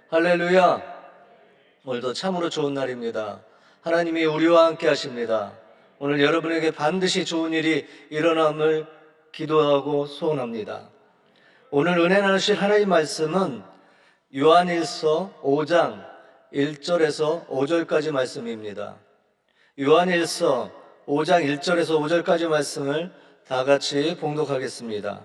할렐루야. 오늘도 참으로 좋은 날입니다. 하나님이 우리와 함께 하십니다. 오늘 여러분에게 반드시 좋은 일이 일어남을 기도하고 소원합니다. 오늘 은혜 나누실 하나님 말씀은 요한일서 5장 1절에서 5절까지 말씀입니다. 요한일서 5장 1절에서 5절까지 말씀을 다 같이 봉독하겠습니다.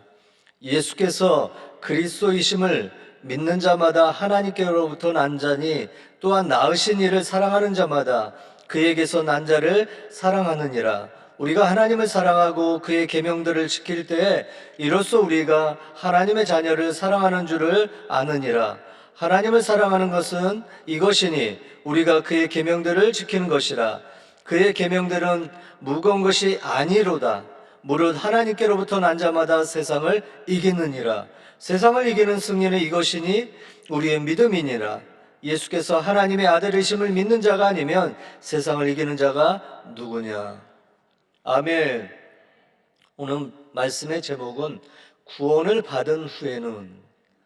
예수께서 그리스도이심을 믿는 자마다 하나님께로부터 난 자니 또한 낳으신 이를 사랑하는 자마다 그에게서 난 자를 사랑하느니라. 우리가 하나님을 사랑하고 그의 계명들을 지킬 때에 이로써 우리가 하나님의 자녀를 사랑하는 줄을 아느니라. 하나님을 사랑하는 것은 이것이니 우리가 그의 계명들을 지키는 것이라. 그의 계명들은 무거운 것이 아니로다. 무릇 하나님께로부터 난 자마다 세상을 이기느니라. 세상을 이기는 승리는 이것이니 우리의 믿음이니라. 예수께서 하나님의 아들이심을 믿는 자가 아니면 세상을 이기는 자가 누구냐. 아멘. 오늘 말씀의 제목은 구원을 받은 후에는,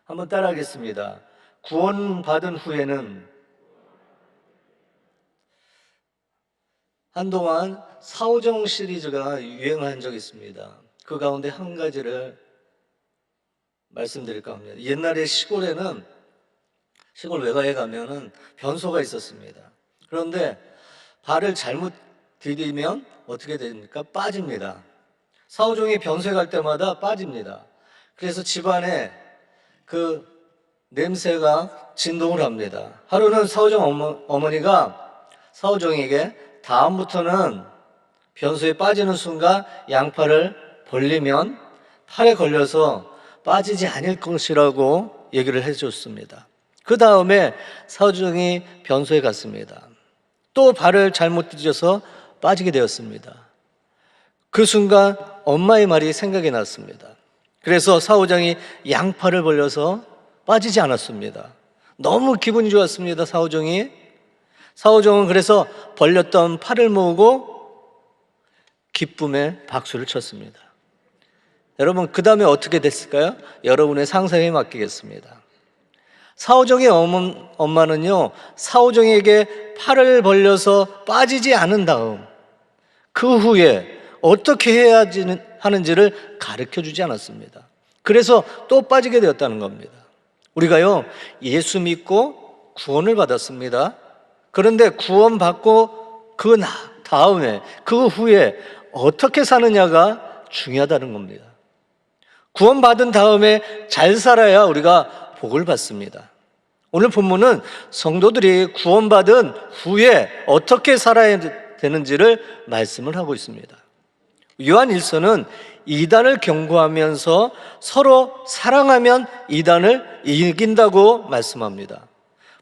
한번 따라하겠습니다. 구원받은 후에는. 한동안 사오정 시리즈가 유행한 적이 있습니다. 그 가운데 한 가지를 말씀드릴까 합니다. 옛날에 시골에는, 시골 외가에 가면은 변소가 있었습니다. 그런데 발을 잘못 디디면 어떻게 됩니까? 빠집니다. 사오종이 변소에 갈 때마다 빠집니다. 그래서 집안에 그 냄새가 진동을 합니다. 하루는 사오종 어머니가 사오종에게 다음부터는 변소에 빠지는 순간 양팔을 벌리면 팔에 걸려서 빠지지 않을 것이라고 얘기를 해줬습니다. 그 다음에 사오종이 변소에 갔습니다. 또 발을 잘못 뒤져서 빠지게 되었습니다. 그 순간 엄마의 말이 생각이 났습니다. 그래서 사오종이 양팔을 벌려서 빠지지 않았습니다. 너무 기분이 좋았습니다. 사오종은 그래서 벌렸던 팔을 모으고 기쁨의 박수를 쳤습니다. 여러분, 그 다음에 어떻게 됐을까요? 여러분의 상상에 맡기겠습니다. 사오종의 엄마는요, 사오종에게 팔을 벌려서 빠지지 않은 다음 그 후에 어떻게 해야 하는지를 가르쳐 주지 않았습니다. 그래서 또 빠지게 되었다는 겁니다. 우리가요, 예수 믿고 구원을 받았습니다. 그런데 구원받고 그 다음에, 그 후에 어떻게 사느냐가 중요하다는 겁니다. 구원받은 다음에 잘 살아야 우리가 복을 받습니다. 오늘 본문은 성도들이 구원받은 후에 어떻게 살아야 되는지를 말씀을 하고 있습니다. 요한일서는 이단을 경고하면서 서로 사랑하면 이단을 이긴다고 말씀합니다.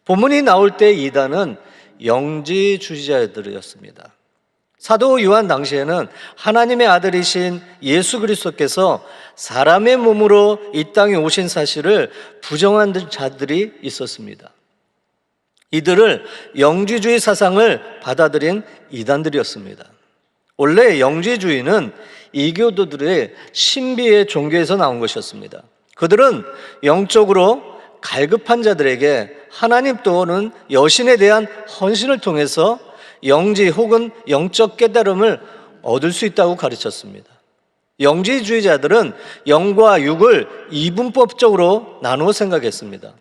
본문이 나올 때 이단은 영지주의자들이었습니다. 사도 요한 당시에는 하나님의 아들이신 예수 그리스도께서 사람의 몸으로 이 땅에 오신 사실을 부정한 자들이 있었습니다. 이들을 영지주의 사상을 받아들인 이단들이었습니다. 원래 영지주의는 이교도들의 신비의 종교에서 나온 것이었습니다. 그들은 영적으로 갈급한 자들에게 하나님 또는 여신에 대한 헌신을 통해서 영지 혹은 영적 깨달음을 얻을 수 있다고 가르쳤습니다. 영지주의자들은 영과 육을 이분법적으로 나누어 생각했습니다.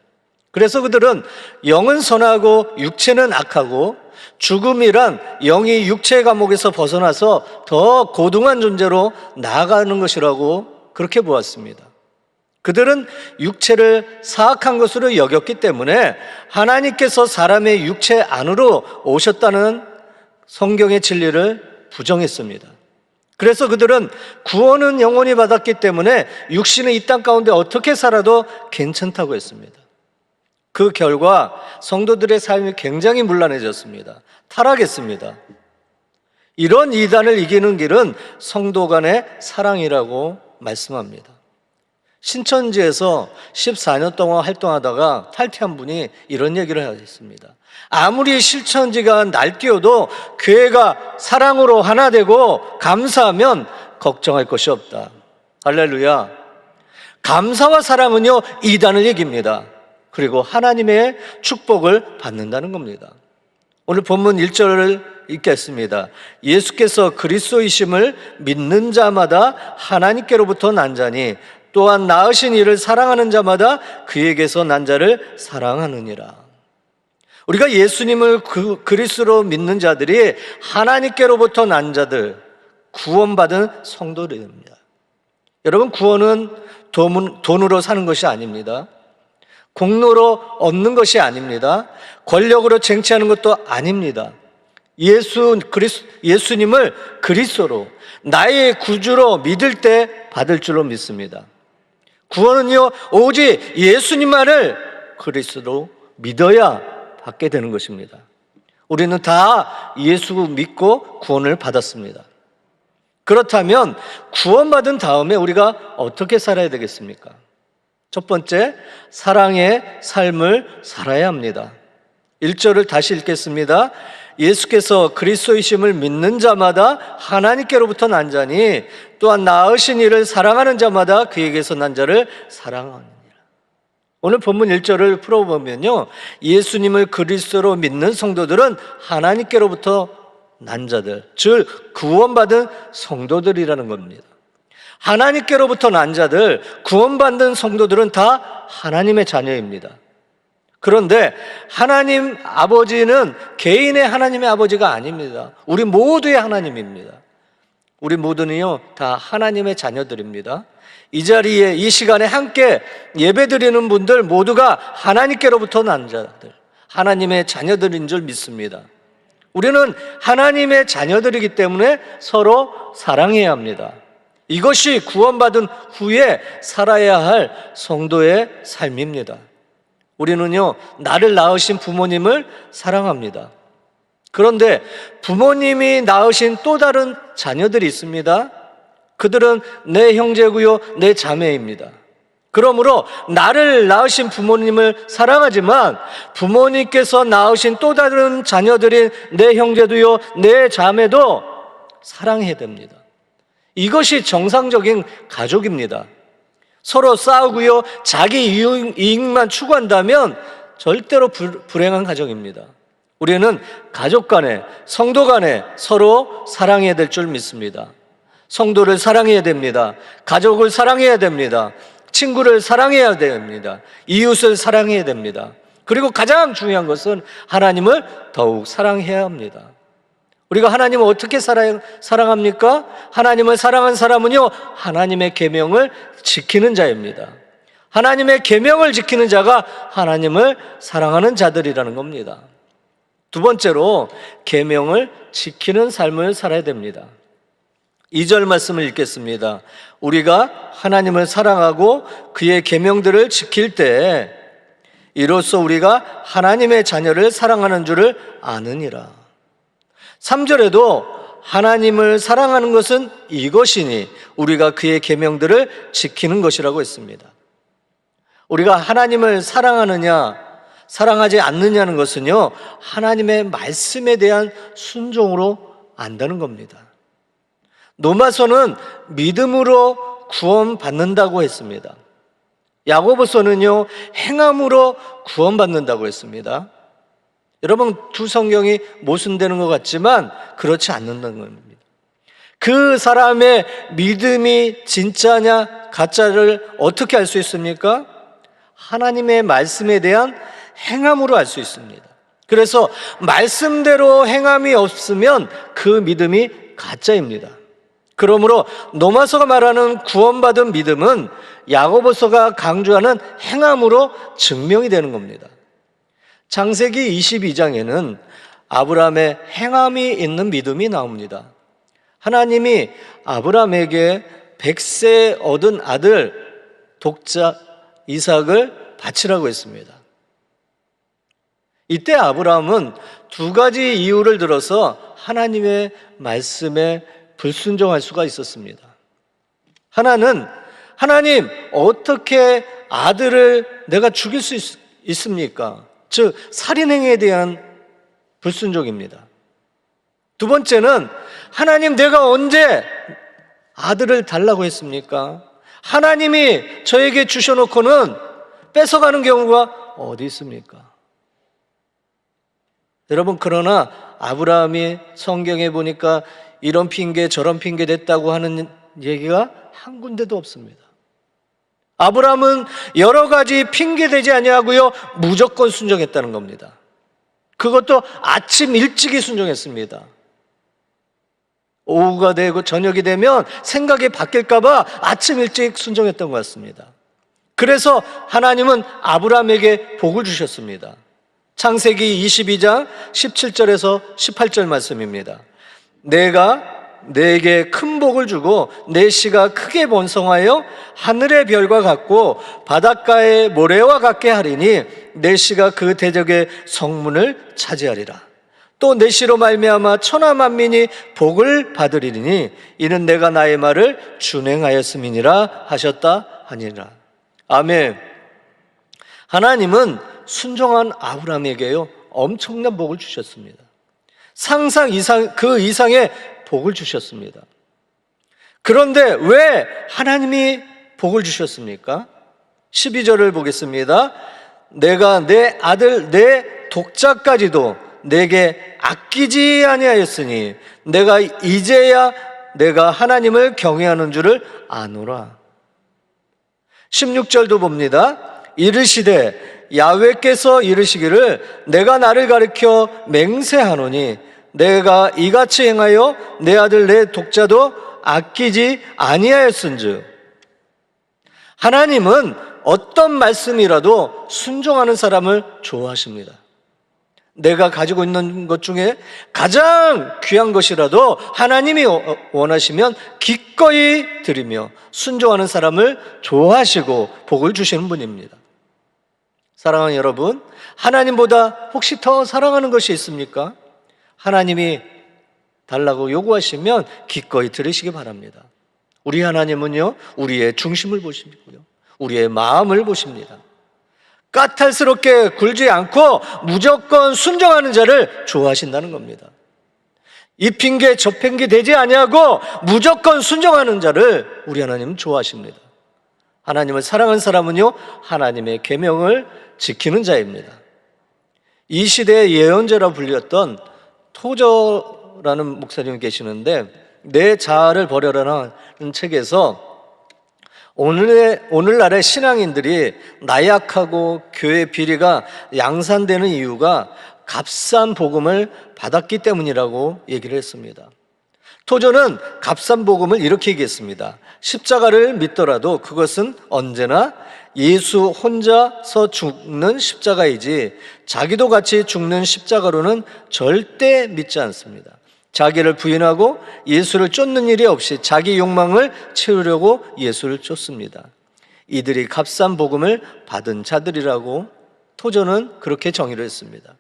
그래서 그들은 영은 선하고 육체는 악하고 죽음이란 영이 육체의 감옥에서 벗어나서 더 고등한 존재로 나아가는 것이라고 그렇게 보았습니다. 그들은 육체를 사악한 것으로 여겼기 때문에 하나님께서 사람의 육체 안으로 오셨다는 성경의 진리를 부정했습니다. 그래서 그들은 구원은 영원히 받았기 때문에 육신은 이 땅 가운데 어떻게 살아도 괜찮다고 했습니다. 그 결과 성도들의 삶이 굉장히 문란해졌습니다. 타락했습니다. 이런 이단을 이기는 길은 성도 간의 사랑이라고 말씀합니다. 신천지에서 14년 동안 활동하다가 탈퇴한 분이 이런 얘기를 하셨습니다. 아무리 신천지가 날뛰어도 교회가 사랑으로 하나 되고 감사하면 걱정할 것이 없다. 할렐루야. 감사와 사랑은요, 이단을 이깁니다. 그리고 하나님의 축복을 받는다는 겁니다. 오늘 본문 1절을 읽겠습니다. 예수께서 그리스도이심을 믿는 자마다 하나님께로부터 난 자니 또한 낳으신 이를 사랑하는 자마다 그에게서 난 자를 사랑하느니라. 우리가 예수님을 그리스도로 믿는 자들이 하나님께로부터 난 자들, 구원받은 성도들입니다. 여러분, 구원은 돈으로 사는 것이 아닙니다. 공로로 얻는 것이 아닙니다. 권력으로 쟁취하는 것도 아닙니다. 예수님을 그리스도로, 나의 구주로 믿을 때 받을 줄로 믿습니다. 구원은요, 오직 예수님만을 그리스도로 믿어야 받게 되는 것입니다. 우리는 다 예수 믿고 구원을 받았습니다. 그렇다면 구원받은 다음에 우리가 어떻게 살아야 되겠습니까? 첫 번째, 사랑의 삶을 살아야 합니다. 1절을 다시 읽겠습니다. 예수께서 그리스도이심을 믿는 자마다 하나님께로부터 난 자니 또한 낳으신 이를 사랑하는 자마다 그에게서 난 자를 사랑하느니라. 오늘 본문 1절을 풀어보면요, 예수님을 그리스도로 믿는 성도들은 하나님께로부터 난 자들, 즉 구원받은 성도들이라는 겁니다. 하나님께로부터 난 자들, 구원받는 성도들은 다 하나님의 자녀입니다. 그런데 하나님 아버지는 개인의 하나님의 아버지가 아닙니다. 우리 모두의 하나님입니다. 우리 모두는요, 다 하나님의 자녀들입니다. 이 자리에, 이 시간에 함께 예배드리는 분들 모두가 하나님께로부터 난 자들, 하나님의 자녀들인 줄 믿습니다. 우리는 하나님의 자녀들이기 때문에 서로 사랑해야 합니다. 이것이 구원받은 후에 살아야 할 성도의 삶입니다. 우리는요, 나를 낳으신 부모님을 사랑합니다. 그런데 부모님이 낳으신 또 다른 자녀들이 있습니다. 그들은 내 형제고요, 내 자매입니다. 그러므로 나를 낳으신 부모님을 사랑하지만 부모님께서 낳으신 또 다른 자녀들인 내 형제도요, 내 자매도 사랑해야 됩니다. 이것이 정상적인 가족입니다. 서로 싸우고요, 자기 이익만 추구한다면 절대로 불행한 가정입니다. 우리는 가족 간에, 성도 간에 서로 사랑해야 될 줄 믿습니다. 성도를 사랑해야 됩니다. 가족을 사랑해야 됩니다. 친구를 사랑해야 됩니다. 이웃을 사랑해야 됩니다. 그리고 가장 중요한 것은 하나님을 더욱 사랑해야 합니다. 우리가 하나님을 어떻게 사랑합니까? 하나님을 사랑한 사람은요, 하나님의 계명을 지키는 자입니다. 하나님의 계명을 지키는 자가 하나님을 사랑하는 자들이라는 겁니다. 두 번째로, 계명을 지키는 삶을 살아야 됩니다. 2절 말씀을 읽겠습니다. 우리가 하나님을 사랑하고 그의 계명들을 지킬 때 이로써 우리가 하나님의 자녀를 사랑하는 줄을 아느니라. 3절에도 하나님을 사랑하는 것은 이것이니 우리가 그의 계명들을 지키는 것이라고 했습니다. 우리가 하나님을 사랑하느냐 사랑하지 않느냐는 것은요, 하나님의 말씀에 대한 순종으로 안다는 겁니다. 로마서는 믿음으로 구원받는다고 했습니다. 야고보서는요, 행함으로 구원받는다고 했습니다. 여러분, 두 성경이 모순되는 것 같지만 그렇지 않는다는 겁니다. 그 사람의 믿음이 진짜냐 가짜를 어떻게 알 수 있습니까? 하나님의 말씀에 대한 행함으로 알 수 있습니다. 그래서 말씀대로 행함이 없으면 그 믿음이 가짜입니다. 그러므로 로마서가 말하는 구원받은 믿음은 야고보서가 강조하는 행함으로 증명이 되는 겁니다. 창세기 22장에는 아브라함의 행함이 있는 믿음이 나옵니다. 하나님이 아브라함에게 100세 얻은 아들 독자 이삭을 바치라고 했습니다. 이때 아브라함은 두 가지 이유를 들어서 하나님의 말씀에 불순종할 수가 있었습니다. 하나는, 하나님, 어떻게 아들을 내가 죽일 수 있습니까? 즉, 살인행위에 대한 불순종입니다. 두 번째는, 하나님, 내가 언제 아들을 달라고 했습니까? 하나님이 저에게 주셔놓고는 뺏어가는 경우가 어디 있습니까? 여러분, 그러나 아브라함이 성경에 보니까 이런 핑계 저런 핑계 댔다고 하는 얘기가 한 군데도 없습니다. 아브라함은 여러 가지 핑계 대지 아니하고요, 무조건 순종했다는 겁니다. 그것도 아침 일찍이 순종했습니다. 오후가 되고 저녁이 되면 생각이 바뀔까 봐 아침 일찍 순종했던 것 같습니다. 그래서 하나님은 아브라함에게 복을 주셨습니다. 창세기 22장 17절에서 18절 말씀입니다. 내가 내게 큰 복을 주고 내 씨가 크게 번성하여 하늘의 별과 같고 바닷가의 모래와 같게 하리니 내 씨가 그 대적의 성문을 차지하리라. 또 내 씨로 말미암아 천하 만민이 복을 받으리니 이는 내가 나의 말을 준행하였음이니라 하셨다 하니라. 아멘. 하나님은 순종한 아브라함에게요, 엄청난 복을 주셨습니다. 상상 이상, 그 이상의 복을 주셨습니다. 그런데 왜 하나님이 복을 주셨습니까? 12절을 보겠습니다. 내가 내 아들 내 독자까지도 내게 아끼지 아니하였으니 내가 이제야 내가 하나님을 경외하는 줄을 아노라. 16절도 봅니다. 이르시되 야훼께서 이르시기를 내가 나를 가리켜 맹세하노니 내가 이같이 행하여 내 아들 내 독자도 아끼지 아니하였은즉. 하나님은 어떤 말씀이라도 순종하는 사람을 좋아하십니다. 내가 가지고 있는 것 중에 가장 귀한 것이라도 하나님이 원하시면 기꺼이 드리며 순종하는 사람을 좋아하시고 복을 주시는 분입니다. 사랑하는 여러분, 하나님보다 혹시 더 사랑하는 것이 있습니까? 하나님이 달라고 요구하시면 기꺼이 들으시기 바랍니다. 우리 하나님은요, 우리의 중심을 보시고요, 우리의 마음을 보십니다. 까탈스럽게 굴지 않고 무조건 순종하는 자를 좋아하신다는 겁니다. 이 핑계 저 핑계 대지 아니하고 무조건 순종하는 자를 우리 하나님은 좋아하십니다. 하나님을 사랑하는 사람은요, 하나님의 계명을 지키는 자입니다. 이 시대의 예언자라 불렸던 토저라는 목사님이 계시는데, 내 자아를 버려라는 책에서 오늘날의 신앙인들이 나약하고 교회 비리가 양산되는 이유가 값싼 복음을 받았기 때문이라고 얘기를 했습니다. 토저는 값싼 복음을 이렇게 얘기했습니다. 십자가를 믿더라도 그것은 언제나 예수 혼자서 죽는 십자가이지 자기도 같이 죽는 십자가로는 절대 믿지 않습니다. 자기를 부인하고 예수를 쫓는 일이 없이 자기 욕망을 채우려고 예수를 쫓습니다. 이들이 값싼 복음을 받은 자들이라고 토저는 그렇게 정의를 했습니다.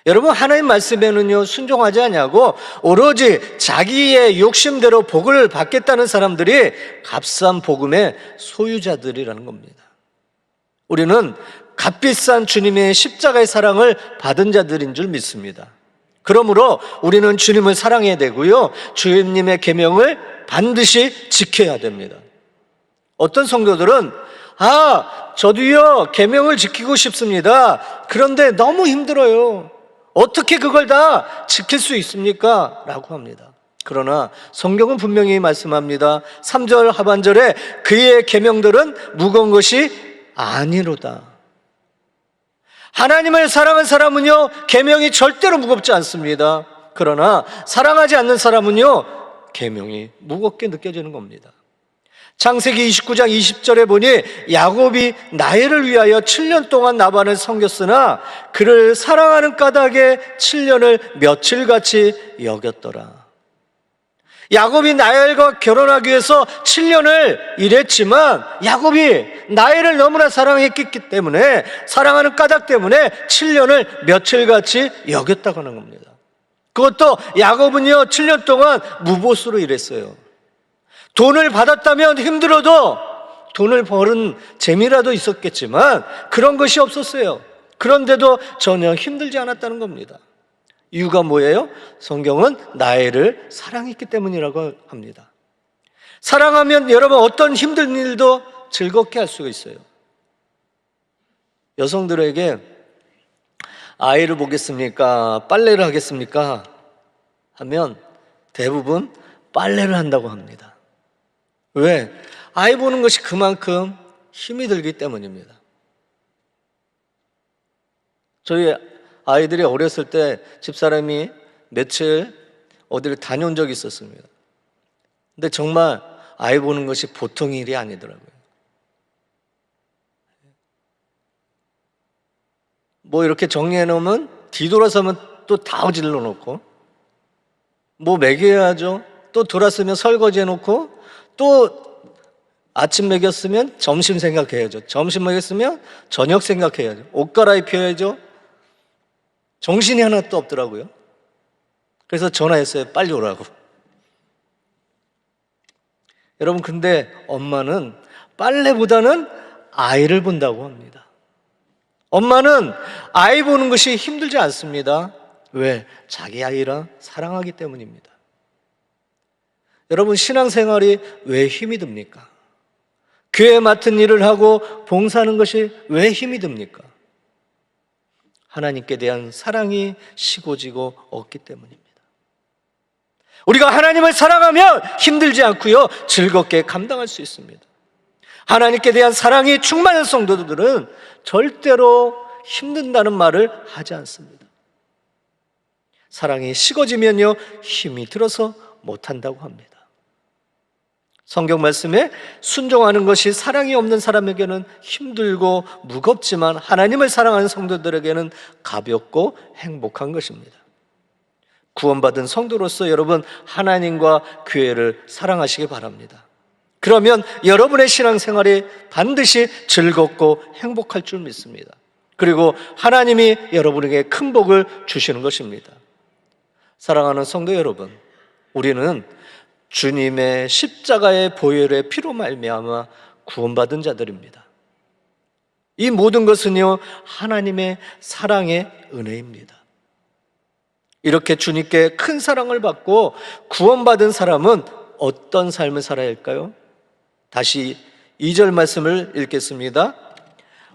여러분, 하나님 말씀에는요, 순종하지 않냐고 오로지 자기의 욕심대로 복을 받겠다는 사람들이 값싼 복음의 소유자들이라는 겁니다. 우리는 값비싼 주님의 십자가의 사랑을 받은 자들인 줄 믿습니다. 그러므로 우리는 주님을 사랑해야 되고요, 주님의 계명을 반드시 지켜야 됩니다. 어떤 성도들은 저도요 계명을 지키고 싶습니다. 그런데 너무 힘들어요. 어떻게 그걸 다 지킬 수 있습니까? 라고 합니다. 그러나 성경은 분명히 말씀합니다. 3절 하반절에 그의 계명들은 무거운 것이 아니로다. 하나님을 사랑한 사람은요, 계명이 절대로 무겁지 않습니다. 그러나 사랑하지 않는 사람은요, 계명이 무겁게 느껴지는 겁니다. 창세기 29장 20절에 보니 야곱이 나헬을 위하여 7년 동안 라반을 섬겼으나 그를 사랑하는 까닭에 7년을 며칠같이 여겼더라. 야곱이 라헬과 결혼하기 위해서 7년을 일했지만 야곱이 라헬을 너무나 사랑했기 때문에, 사랑하는 까닭 때문에 7년을 며칠같이 여겼다고 하는 겁니다. 그것도 야곱은요 7년 동안 무보수로 일했어요. 돈을 받았다면 힘들어도 돈을 버는 재미라도 있었겠지만 그런 것이 없었어요. 그런데도 전혀 힘들지 않았다는 겁니다. 이유가 뭐예요? 성경은 라헬을 사랑했기 때문이라고 합니다. 사랑하면 여러분 어떤 힘든 일도 즐겁게 할 수가 있어요. 여성들에게 아이를 보겠습니까? 빨래를 하겠습니까? 하면 대부분 빨래를 한다고 합니다. 왜? 아이 보는 것이 그만큼 힘이 들기 때문입니다. 저희 아이들이 어렸을 때 집사람이 며칠 어디를 다녀온 적이 있었습니다. 근데 정말 아이 보는 것이 보통 일이 아니더라고요. 뭐 이렇게 정리해 놓으면 뒤돌아서면 또 다 어질러 놓고, 뭐 먹여야죠. 또 돌았으면 설거지 해놓고, 또 아침 먹였으면 점심 생각해야죠. 점심 먹였으면 저녁 생각해야죠. 옷 갈아입혀야죠. 정신이 하나도 없더라고요. 그래서 전화했어요. 빨리 오라고. 여러분, 근데 엄마는 빨래보다는 아이를 본다고 합니다. 엄마는 아이 보는 것이 힘들지 않습니다. 왜? 자기 아이라 사랑하기 때문입니다. 여러분, 신앙생활이 왜 힘이 듭니까? 교회 맡은 일을 하고 봉사하는 것이 왜 힘이 듭니까? 하나님께 대한 사랑이 식어지고 없기 때문입니다. 우리가 하나님을 사랑하면 힘들지 않고요, 즐겁게 감당할 수 있습니다. 하나님께 대한 사랑이 충만한 성도들은 절대로 힘든다는 말을 하지 않습니다. 사랑이 식어지면요, 힘이 들어서 못한다고 합니다. 성경 말씀에 순종하는 것이 사랑이 없는 사람에게는 힘들고 무겁지만 하나님을 사랑하는 성도들에게는 가볍고 행복한 것입니다. 구원받은 성도로서 여러분, 하나님과 교회를 사랑하시기 바랍니다. 그러면 여러분의 신앙생활이 반드시 즐겁고 행복할 줄 믿습니다. 그리고 하나님이 여러분에게 큰 복을 주시는 것입니다. 사랑하는 성도 여러분, 우리는 주님의 십자가의 보혈의 피로 말미암아 구원받은 자들입니다. 이 모든 것은요, 하나님의 사랑의 은혜입니다. 이렇게 주님께 큰 사랑을 받고 구원받은 사람은 어떤 삶을 살아야 할까요? 다시 2절 말씀을 읽겠습니다.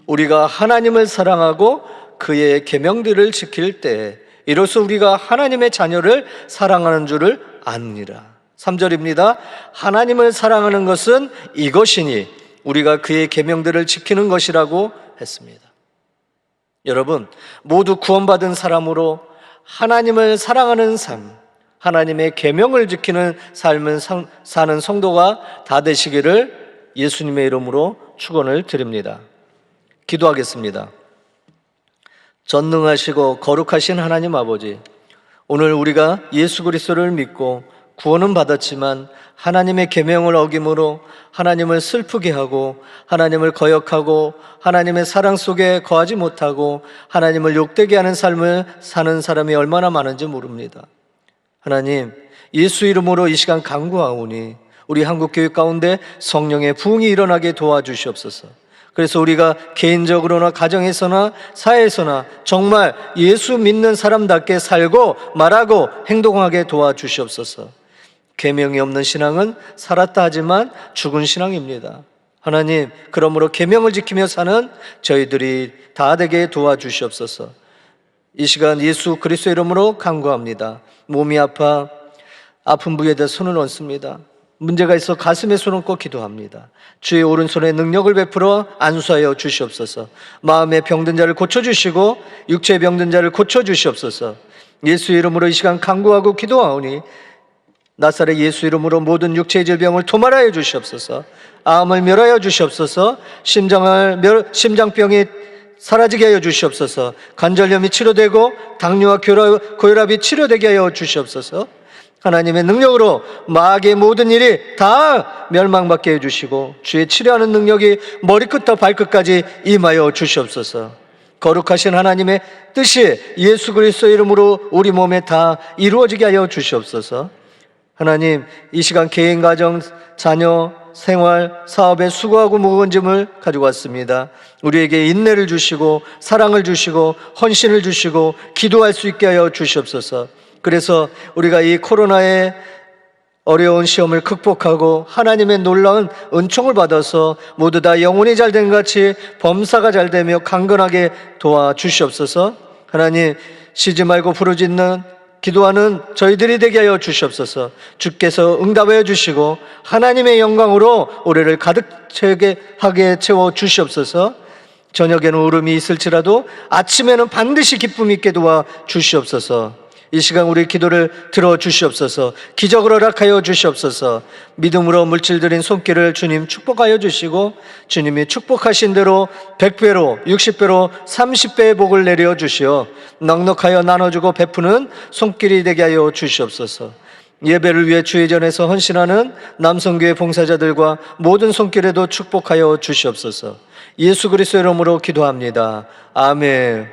우리가 하나님을 사랑하고 그의 계명들을 지킬 때 이로써 우리가 하나님의 자녀를 사랑하는 줄을 아느니라. 3절입니다. 하나님을 사랑하는 것은 이것이니 우리가 그의 계명들을 지키는 것이라고 했습니다. 여러분, 모두 구원받은 사람으로 하나님을 사랑하는 삶, 하나님의 계명을 지키는 삶을 사는 성도가 다 되시기를 예수님의 이름으로 축원을 드립니다. 기도하겠습니다. 전능하시고 거룩하신 하나님 아버지, 오늘 우리가 예수 그리스도를 믿고 구원은 받았지만 하나님의 계명을 어김으로 하나님을 슬프게 하고 하나님을 거역하고 하나님의 사랑 속에 거하지 못하고 하나님을 욕되게 하는 삶을 사는 사람이 얼마나 많은지 모릅니다. 하나님, 예수 이름으로 이 시간 간구하오니 우리 한국교회 가운데 성령의 부흥이 일어나게 도와주시옵소서. 그래서 우리가 개인적으로나 가정에서나 사회에서나 정말 예수 믿는 사람답게 살고 말하고 행동하게 도와주시옵소서. 계명이 없는 신앙은 살았다 하지만 죽은 신앙입니다. 하나님, 그러므로 계명을 지키며 사는 저희들이 다 되게 도와주시옵소서. 이 시간 예수 그리스도 이름으로 간구합니다. 몸이 아파 아픈 부위에 대해 손을 얹습니다. 문제가 있어 가슴에 손을 얹고 기도합니다. 주의 오른손에 능력을 베풀어 안수하여 주시옵소서. 마음의 병든 자를 고쳐주시고 육체의 병든 자를 고쳐주시옵소서. 예수 이름으로 이 시간 간구하고 기도하오니 나사렛 예수 이름으로 모든 육체의 질병을 도말하여 주시옵소서. 암을 멸하여 주시옵소서. 심장병이 사라지게 하여 주시옵소서. 관절염이 치료되고 당뇨와 고혈압이 치료되게 하여 주시옵소서. 하나님의 능력으로 마귀의 모든 일이 다 멸망받게 해주시고 주의 치료하는 능력이 머리끝부터 발끝까지 임하여 주시옵소서. 거룩하신 하나님의 뜻이 예수 그리스도 이름으로 우리 몸에 다 이루어지게 하여 주시옵소서. 하나님, 이 시간 개인, 가정, 자녀, 생활, 사업에 수고하고 무거운 짐을 가지고 왔습니다. 우리에게 인내를 주시고 사랑을 주시고 헌신을 주시고 기도할 수 있게 하여 주시옵소서. 그래서 우리가 이 코로나의 어려운 시험을 극복하고 하나님의 놀라운 은총을 받아서 모두 다 영혼이 잘된 같이 범사가 잘되며 강건하게 도와주시옵소서. 하나님, 쉬지 말고 부르짖는 기도하는 저희들이 되게 하여 주시옵소서. 주께서 응답하여 주시고 하나님의 영광으로 올해를 가득 차게 하게 채워 주시옵소서. 저녁에는 울음이 있을지라도 아침에는 반드시 기쁨이 있게 도와 주시옵소서. 이 시간 우리 기도를 들어주시옵소서. 기적을 허락하여 주시옵소서. 믿음으로 물질들인 손길을 주님 축복하여 주시고 주님이 축복하신 대로 100배로 60배로 30배의 복을 내려 주시어 넉넉하여 나눠주고 베푸는 손길이 되게 하여 주시옵소서. 예배를 위해 주의전에서 헌신하는 남성교회 봉사자들과 모든 손길에도 축복하여 주시옵소서. 예수 그리스도의 이름으로 기도합니다. 아멘.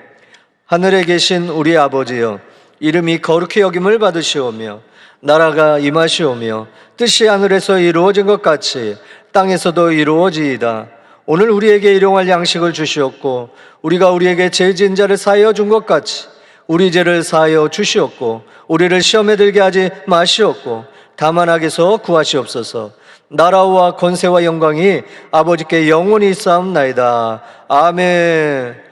하늘에 계신 우리 아버지여, 이름이 거룩히 여김을 받으시오며 나라가 임하시오며 뜻이 하늘에서 이루어진 것 같이 땅에서도 이루어지이다. 오늘 우리에게 일용할 양식을 주시옵고 우리가 우리에게 죄 지은 자를 사하여 준 것 같이 우리 죄를 사하여 주시옵고 우리를 시험에 들게 하지 마시옵고 다만 악에서 구하시옵소서. 나라와 권세와 영광이 아버지께 영원히 쌓옵나이다. 아멘.